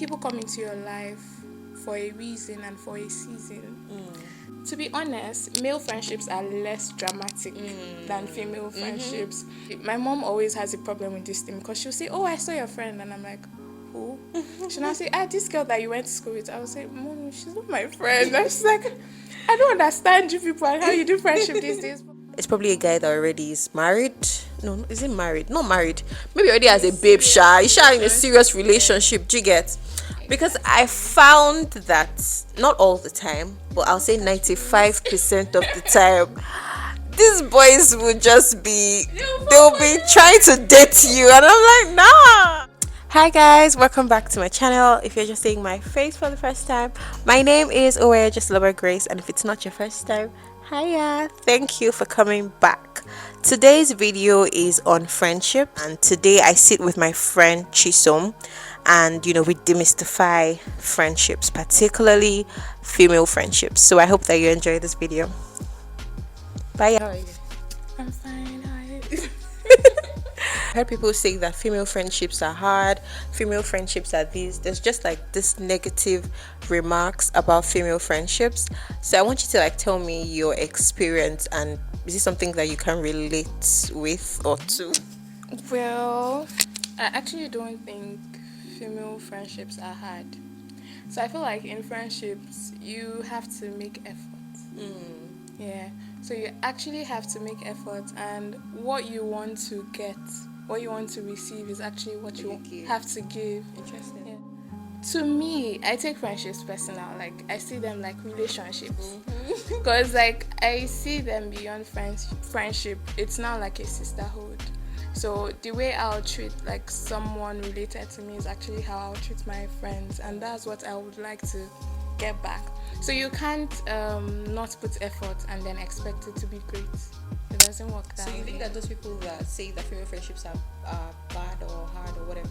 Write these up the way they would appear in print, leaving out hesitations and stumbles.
people come into your life for a reason and for a season. To be honest, male friendships are less dramatic than female friendships. My mom always has a problem with this thing because she'll say, "Oh, I saw your friend," and I'm like, "Who?" She'll now say, "This girl that you went to school with." I would say, "Mom, she's not my friend." And she's like, "I don't understand you people and how you do friendship these days." It's probably a guy that already is married. No, is he married? Not married. Maybe already has a babe sha. He's in a serious relationship. Do you get? Because I found that not all the time, but I'll say 95% of the time, these boys will just they'll be trying to date you, and I'm like, nah. Hi guys, welcome back to my channel. If you're just seeing my face for the first time, my name is Owe Just Lover Grace, and if it's not your first time, hiya, thank you for coming back. Today's video is on friendship, and today I sit with my friend Chisom, and we demystify friendships, particularly female friendships. So I hope that you enjoy this video. Bye. How are you? I'm fine. Hi. I heard people say that female friendships are hard, female friendships are these. There's just like this negative remarks about female friendships. So I want you to tell me your experience, and is this something that you can relate with or to? Well, I actually don't think female friendships are hard. So I feel like in friendships, you have to make effort. Yeah. So you actually have to make effort, and what you want to get, what you want to receive is actually what you have to give. Interesting. Yeah. To me, I take friendships personal. Like, I see them like relationships. Because I see them beyond friendship. It's now like a sisterhood. So the way I'll treat someone related to me is actually how I'll treat my friends, and that's what I would like to get back. So you can't not put effort and then expect it to be great. It doesn't work that way. So you think that those people that say that female friendships are bad or hard or whatever,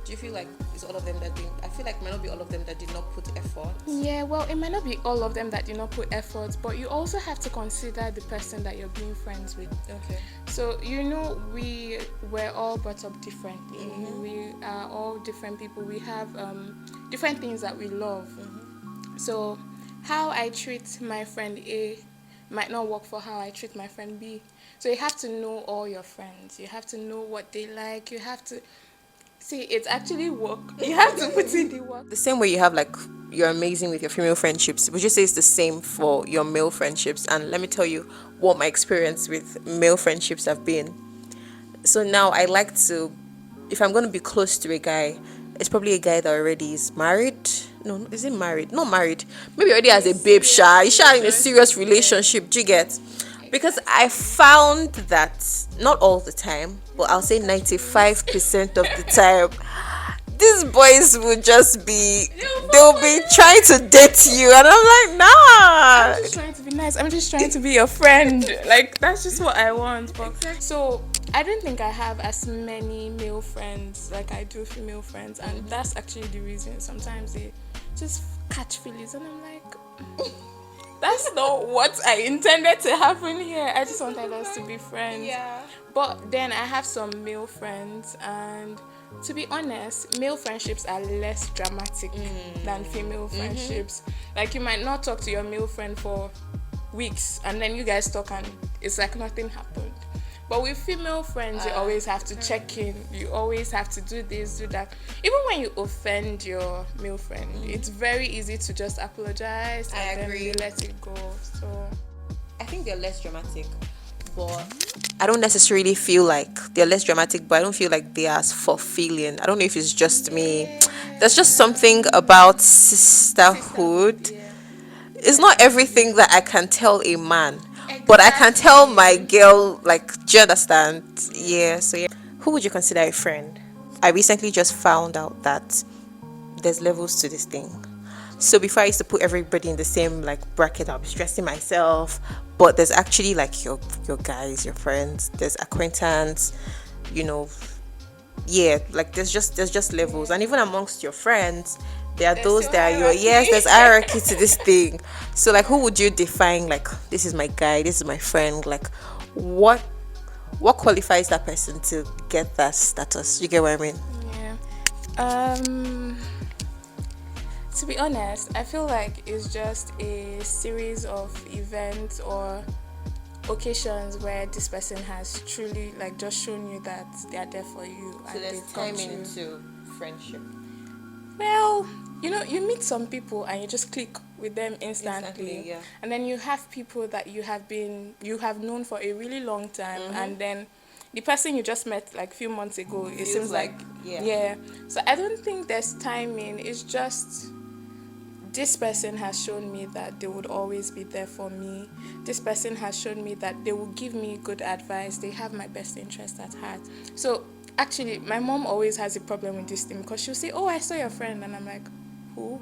do you feel like it's all of them that didn't? I feel like it might not be all of them that did not put effort. Yeah, well, it might not be all of them that did not put effort, but you also have to consider the person that you're being friends with. Okay. So we were all brought up differently. We are all different people. We have different things that we love. So how I treat my friend A might not work for how I treat my friend B. So you have to know all your friends. You have to know what they like. You have to see it's actually work. You have to put in the work. The same way you have you're amazing with your female friendships, would you say it's the same for your male friendships? And let me tell you what my experience with male friendships have been. So now I like to, if I'm going to be close to a guy, it's probably a guy that already is married. No, is he married? Not married. Maybe already has a babe sha. He's in a serious relationship. Do you get? Because I found that not all the time, but I'll say 95% of the time, these boys will just they'll be trying to date you, and I'm like, nah. I'm just trying to be nice. I'm just trying to be your friend. That's just what I want. But so I don't think I have as many male friends like I do female friends, and that's actually the reason. Sometimes they just catch feelings, and I'm like, that's not what I intended to happen here. I just wanted us to be friends. Yeah. But then I have some male friends, and to be honest, male friendships are less dramatic than female friendships. You might not talk to your male friend for weeks, and then you guys talk and it's like nothing happened. But with female friends, you always have to check in. You always have to do this, do that. Even when you offend your male friend, it's very easy to just apologize and then you let it go. So I think they're less dramatic, but I don't necessarily feel like they're less dramatic, but I don't feel like they are as fulfilling. I don't know if it's just me. There's just something about sisterhood. It's not everything that I can tell a man. But I can tell my girl, do you understand? Yeah, so yeah. Who would you consider a friend? I recently just found out that there's levels to this thing. So before I used to put everybody in the same bracket, I'll be stressing myself. But there's actually your guys, your friends, there's acquaintance, yeah, there's just levels. And even amongst your friends, there are those that are there's hierarchy to this thing. So who would you define this is my guy, this is my friend? What qualifies that person to get that status? You get what I mean? yeah. To be honest, I feel like it's just a series of events or occasions where this person has truly like just shown you that they are there for you So and there's they've got time you. into friendship. Well, you meet some people and you just click with them instantly. Yeah. And then you have people that you have known for a really long time, and then the person you just met like a few months ago, it Feels seems like yeah. yeah. So I don't think there's timing. It's just this person has shown me that they would always be there for me. This person has shown me that they will give me good advice. They have my best interest at heart. So actually, my mom always has a problem with this thing because she'll say, "Oh, I saw your friend," and I'm like, "Who?"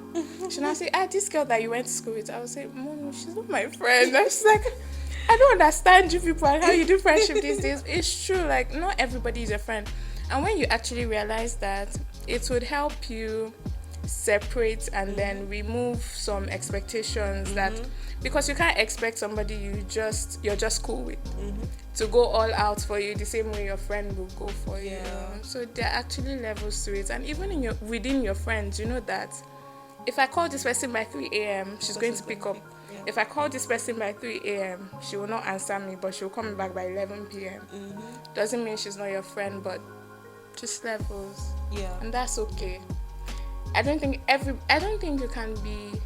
She'll now say, "Ah, this girl that you went to school with." I will say, "Mom, she's not my friend." And she's like, "I don't understand you people and how you do friendship these days." It's true, like not everybody is a friend, and when you actually realize that, it would help you separate and then remove some expectations that, because you can't expect somebody you're just cool with to go all out for you the same way your friend will go for you. So there are actually levels to it, and even within your friends, you know that if I call this person by 3 a.m. she's going to pick up. If I call this person by 3 a.m. she will not answer me, but she'll call me back by 11 p.m. Doesn't mean she's not your friend, but just levels. And that's okay. I don't think you can be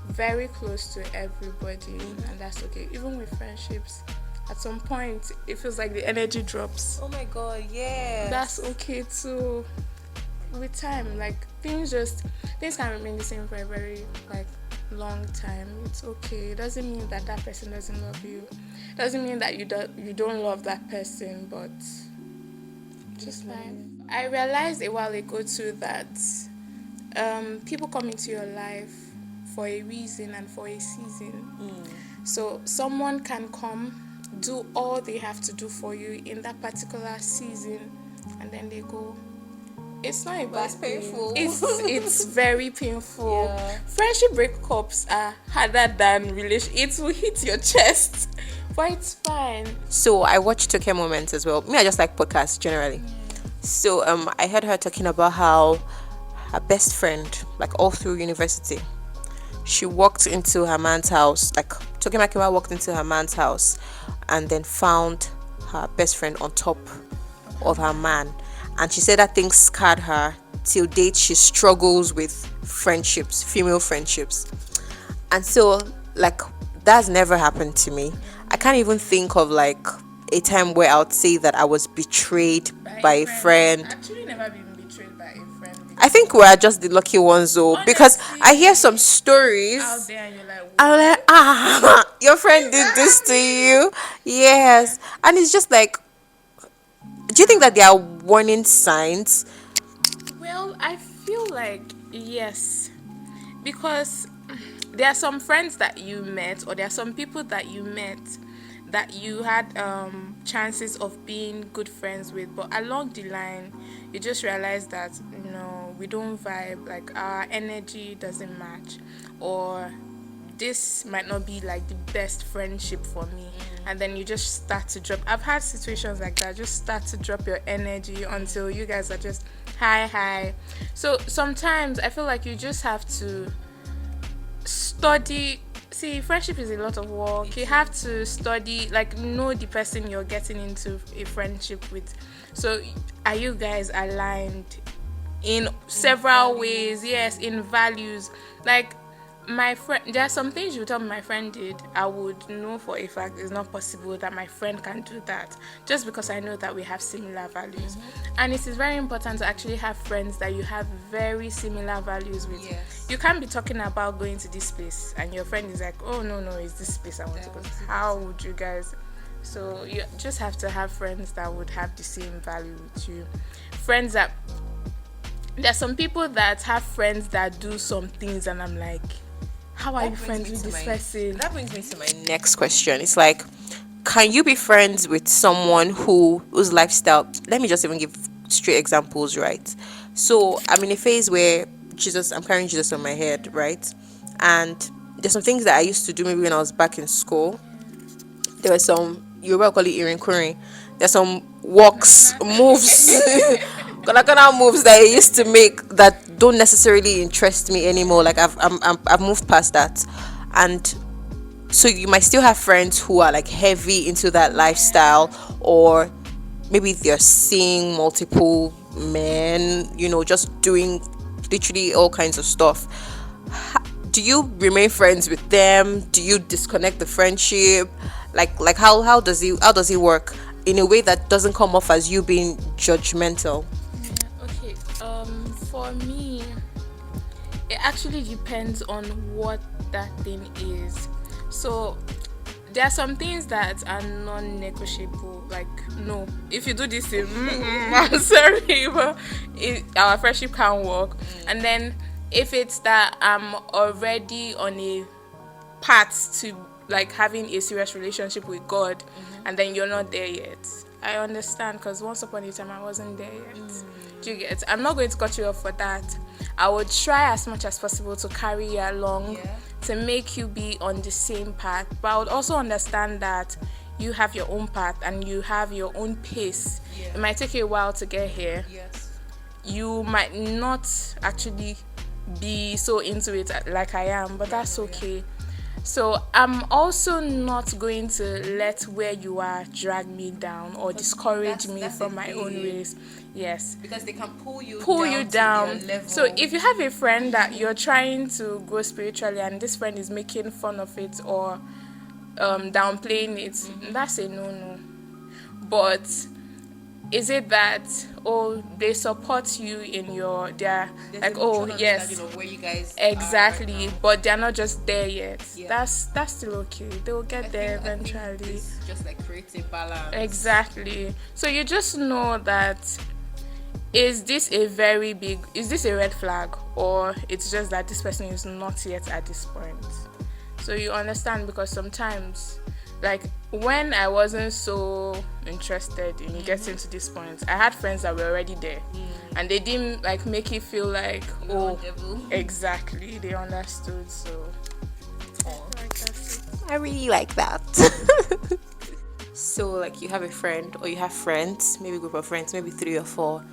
very close to everybody, and that's okay. Even with friendships, at some point it feels like the energy drops. Oh my god, yeah. That's okay too. With time, like things can remain the same for a very like long time. It's okay. It doesn't mean that person doesn't love you. It doesn't mean that you don't love that person, but just life. I realized a while ago too that people come into your life for a reason and for a season. So someone can come, do all they have to do for you in that particular season, and then they go. It's not a bad thing. Painful. It's very painful. Friendship breakups are harder than relation. It will hit your chest, but it's fine. So I watched Tokyo Moments as well. Me, I just like podcasts generally. So I heard her talking about how her best friend, like all through university, she walked into her man's house, like Toke Makiwa walked into her man's house and then found her best friend on top of her man. And she said that thing scarred her till date. She struggles with friendships, female friendships. And so, like, that's never happened to me. I can't even think of like a time where I would say that I was betrayed by a friend. Actually, never been betrayed by a friend. I think we're just the lucky ones though. Honestly, because I hear some stories out there and you're like, I'm like, your friend did this to you. Yes. And it's just like, do you think that there are warning signs? well, I feel like yes, because there are some friends that you met, or there are some people that you met that you had chances of being good friends with, but along the line you just realize that no, we don't vibe, like our energy doesn't match, or this might not be like the best friendship for me. And then you just start to drop. I've had situations like that, just start to drop your energy until you guys are just high. So sometimes I feel like you just have to study. See, friendship is a lot of work. You have to study, like know the person you're getting into a friendship with. So are you guys aligned in several ways? Yes, in values. Like my friend, there are some things you tell me my friend did, I would know for a fact it's not possible that my friend can do that, just because I know that we have similar values. And it is very important to actually have friends that you have very similar values with. Yes. You can't be talking about going to this place and your friend is like, oh no, it's this place I want to go. How would you guys? So you just have to have friends that would have the same value with you. Friends that, there's some people that have friends that do some things and I'm like, how are you friends with this person? That brings me to my next question. It's like, can you be friends with someone whose lifestyle? Let me just even give straight examples, right? So I'm in a phase where I'm carrying Jesus on my head, right? And there's some things that I used to do maybe when I was back in school. There were some, you will call it irinkurin. There's some walks, moves Kind of moves that I used to make that don't necessarily interest me anymore. Like I've moved past that, and so you might still have friends who are like heavy into that lifestyle, or maybe they're seeing multiple men, just doing literally all kinds of stuff. Do you remain friends with them? Do you disconnect the friendship? Like how does it work in a way that doesn't come off as you being judgmental? Okay. For me, it actually depends on what that thing is. So there are some things that are non-negotiable. Like, no, if you do this thing, I'm sorry, but our friendship can't work. And then if it's that I'm already on a path to like having a serious relationship with God, and then you're not there yet, I understand, because once upon a time I wasn't there yet. Do you get? I'm not going to cut you off for that. I would try as much as possible to carry you along, to make you be on the same path. But I would also understand that you have your own path and you have your own pace. It might take you a while to get here. You might not actually be so into it like I am, but that's okay. So I'm also not going to let where you are drag me down or discourage me from my own race. Yes. Because they can pull you down. to their level. So if you have a friend that you're trying to grow spiritually and this friend is making fun of it or downplaying it, that's a no. But is it that they support you in their like yes, where you guys exactly, are right, but they're not just there yet. That's still okay. They will get there eventually. Just like creates a balance. Exactly. So you just know that is this a red flag, or it's just that this person is not yet at this point. So you understand, because sometimes, like when I wasn't so interested in getting to this point, I had friends that were already there, and they didn't like make it feel like exactly, they understood. So like that's it. I really like that. So like you have a friend or you have friends, maybe a group of friends, maybe 3 or 4.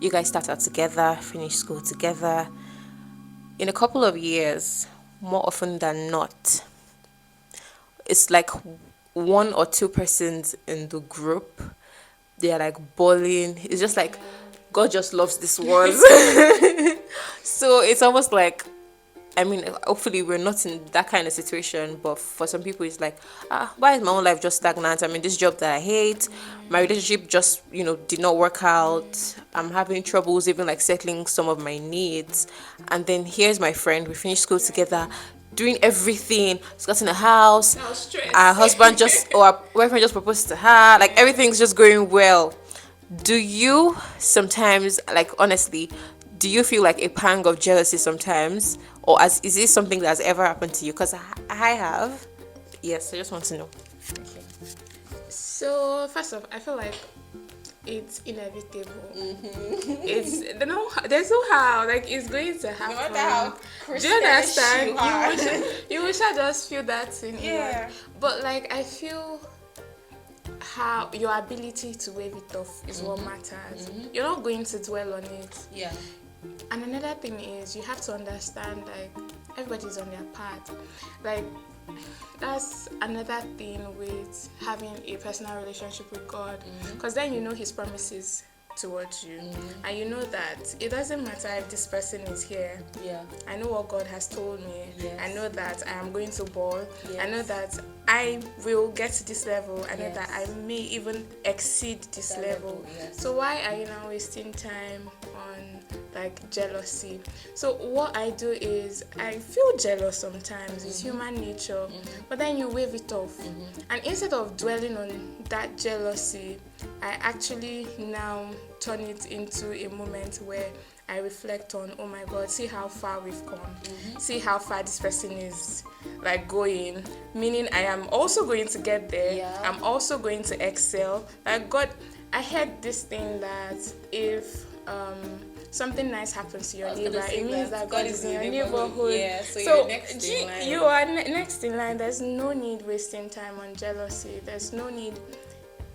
You guys start out together, finish school together. In a couple of years, more often than not, it's like 1 or 2 persons in the group, they are like balling. It's just like God just loves this one. So it's almost like, I mean, hopefully we're not in that kind of situation, but for some people it's like, why is my own life just stagnant? I'm in this job that I hate. My relationship just, did not work out. I'm having troubles even like settling some of my needs. And then here's my friend, we finished school together, doing everything. She's got in a house. Our husband or our boyfriend just proposed to her. Like everything's just going well. Do you sometimes, like honestly, do you feel like a pang of jealousy sometimes? Or is this something that's ever happened to you? Because I have. Yes, I just want to know. Okay. So first off, I feel like it's inevitable. There's no how. Like it's going to happen. No matter how do you understand? You wish I just feel that thing. Yeah. But like I feel how your ability to wave it off is what matters. You're not going to dwell on it. Yeah. And another thing is you have to understand, like, everybody's on their path. Like, that's another thing with having a personal relationship with God, because then you know His promises towards you, and you know that it doesn't matter if this person is here. I know what God has told me. I know that I am going to ball. I know that I will get to this level. I know that I may even exceed this level. So why are you now wasting time on like jealousy? So what I do is I feel jealous sometimes. It's human nature, but then you wave it off, and instead of dwelling on that jealousy, I actually now turn it into a moment where I reflect on, oh my God, see how far we've come. See how far this person is like going. Meaning I am also going to get there. I'm also going to excel. Like God, I heard this thing that if something nice happens to your neighbor, it means that God is in your neighborhood. Yeah, so you are next in line. There's no need wasting time on jealousy. There's no need.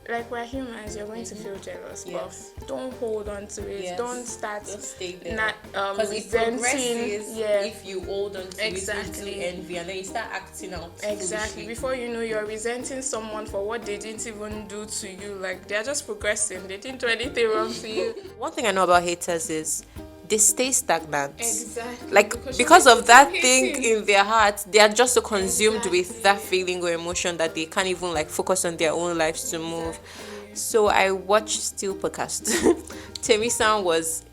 like we're humans, you're going to feel jealous, Yes. but don't hold on to it. Yes. Don't start Just stay there. not Because it resenting. progresses Yeah, if you hold on to Exactly. it into envy, and then you start acting out. exactly. foolishly. Before you know, you're resenting someone for what they didn't even do to you. Like they're just progressing. They didn't do anything wrong to you. One thing I know about haters is they stay stagnant. Exactly. Like because of that thing in their heart, they are just so consumed with that feeling or emotion that they can't even like focus on their own lives to move. So I watched Still podcast. Temi-san was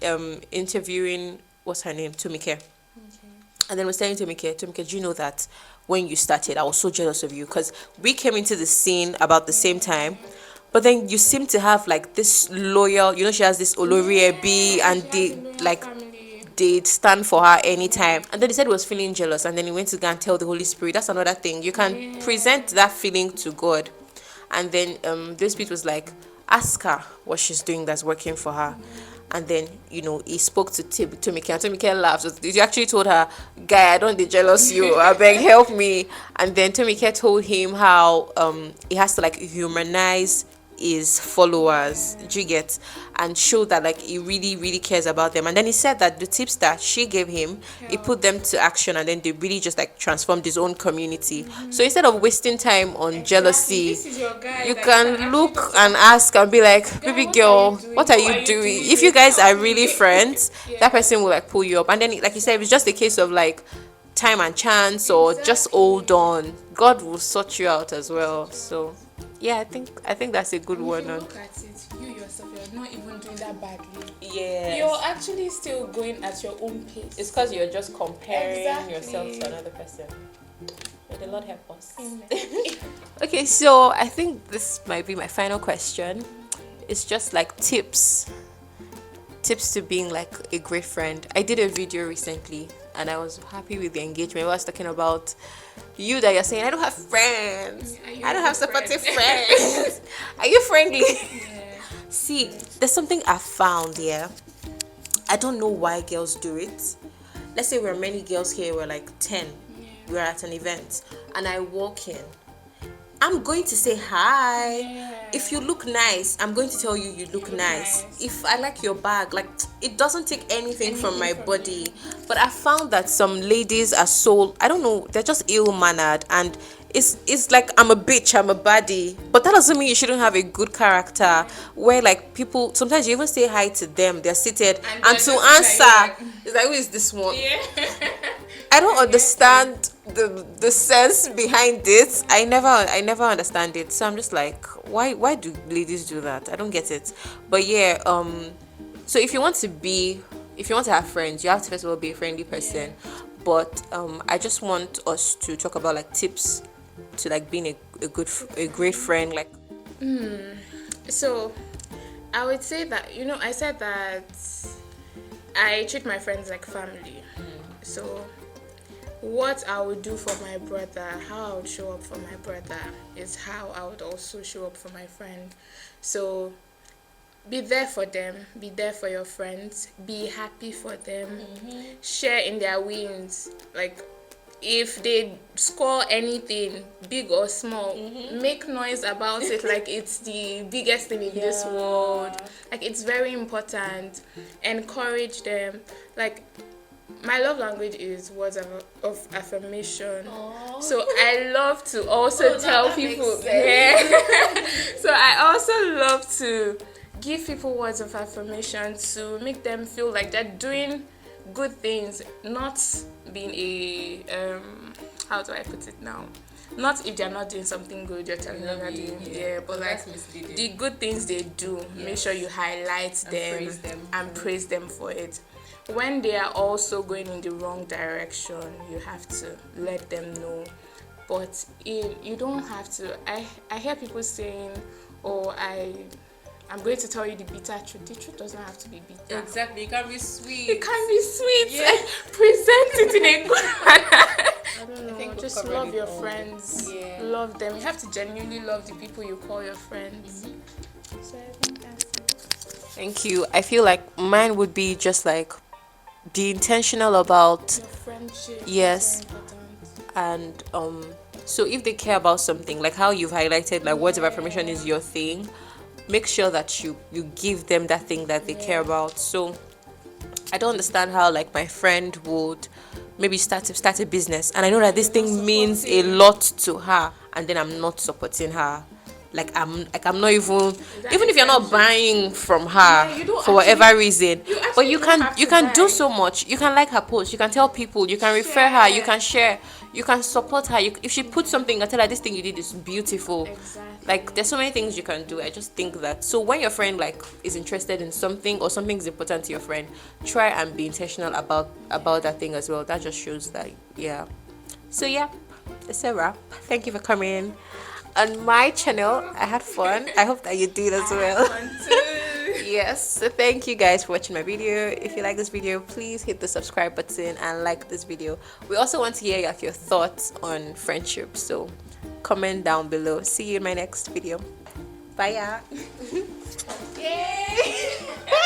interviewing, what's her name, Tomike. And then was telling Tomike, do you know that when you started, I was so jealous of you because we came into the scene about the same time. But then you seem to have like this loyal, she has this Olori Ebi, and they like they'd stand for her anytime. And then he said he was feeling jealous, and then he went to go and tell the Holy Spirit. That's another thing. You can present that feeling to God. And then the Spirit was like, ask her what she's doing that's working for her. And then, he spoke to Tomike, and Tomike laughed. He actually told her, guy, I don't dey jealous you. I beg, help me. And then Tomike told him how he has to like humanize his followers, do you get, and show that like he really really cares about them. And then he said that the tips that she gave him, he put them to action, and then they really just like transformed his own community. So instead of wasting time on jealousy, This is your guy you that can look and ask and be like, baby girl, what are you doing? If you guys are really friends, that person will like pull you up. And then like you said, if it's just a case of like time and chance, or just hold on, God will sort you out as well. So yeah, I think that's a good If one. you look at it, you yourself, you're not even doing that badly. Yeah, You're actually still going at your own pace. it's because you're just comparing Exactly. yourself to another person. May the Lord help us. Amen. Okay, so I think this might be my final question. It's just like tips to being like a great friend. I did a video recently and I was happy with the engagement. I was talking about you that you're saying I don't have friends. I don't have supportive friends. Are you friendly? Yeah. See, there's something I found here. I don't know why girls do it. Let's say we're many girls here, we're like 10. We're at an event and I walk in. I'm going to say hi. Yeah. If you look nice, I'm going to tell you you look nice. If I like your bag, like it doesn't take anything from my body. But I found that some ladies are so, I don't know, they're just ill-mannered, and it's like I'm a bitch, I'm a baddie. But that doesn't mean you shouldn't have a good character where like people, sometimes you even say hi to them, they're seated, and to answer, it's like, who is this one? Yeah. I don't understand the sense behind it. I never understand it. So I'm just like, why do ladies do that? I don't get it. But yeah, so if you want to have friends, you have to first of all be a friendly person. But I just want us to talk about like tips to like being a great friend. Like So, I would say that, I said that I treat my friends like family. So, what I would do for my brother, how I would show up for my brother, is how I would also show up for my friend. So, be there for them, be there for your friends, be happy for them, share in their wins. Like, if they score anything, big or small, make noise about it like it's the biggest thing in this world. Like, it's very important. Encourage them. Like, my love language is words of affirmation. Aww. So I love to also tell people. Yeah. So I also love to give people words of affirmation to make them feel like they're doing good things, not being a how do I put it now? Not if they're not doing something good, you're telling them they're doing, but like the good things they do, make sure you highlight them and praise them for it. When they are also going in the wrong direction, you have to let them know. But you don't have to. I hear people saying, "Oh, I'm going to tell you the bitter truth." The truth doesn't have to be bitter. exactly, it can be sweet. It can be sweet. Yeah. Present it in a good manner. I don't know. Just love your friends. Yeah. Love them. You have to genuinely love the people you call your friends. So I think that's it. Thank you. I feel like mine would be just like be intentional about Your friendship. yes, is very important. and So if they care about something, like how you've highlighted, like words of affirmation is your thing, make sure that you give them that thing that they care about. So I don't understand how like my friend would maybe start a business, and I know that this thing means a lot to her, and then I'm not supporting her. I'm not even if you're not buying from her for whatever reason, but you can do so much. You can like her post, you can tell people, you can refer her, you can share, you can support her. If she puts something, I tell her this thing you did is beautiful. Like there's so many things you can do. I just think that, so when your friend like is interested in something or something's important to your friend, try and be intentional about that thing as well. That just shows that, yeah. So yeah, it's a wrap. Thank you for coming on my channel. I had fun. I hope that you did as well. Yes, so thank you guys for watching my video. If you like this video, please hit the subscribe button and like this video. We also want to hear like your thoughts on friendship, so comment down below. See you in my next video. Bye. Yay.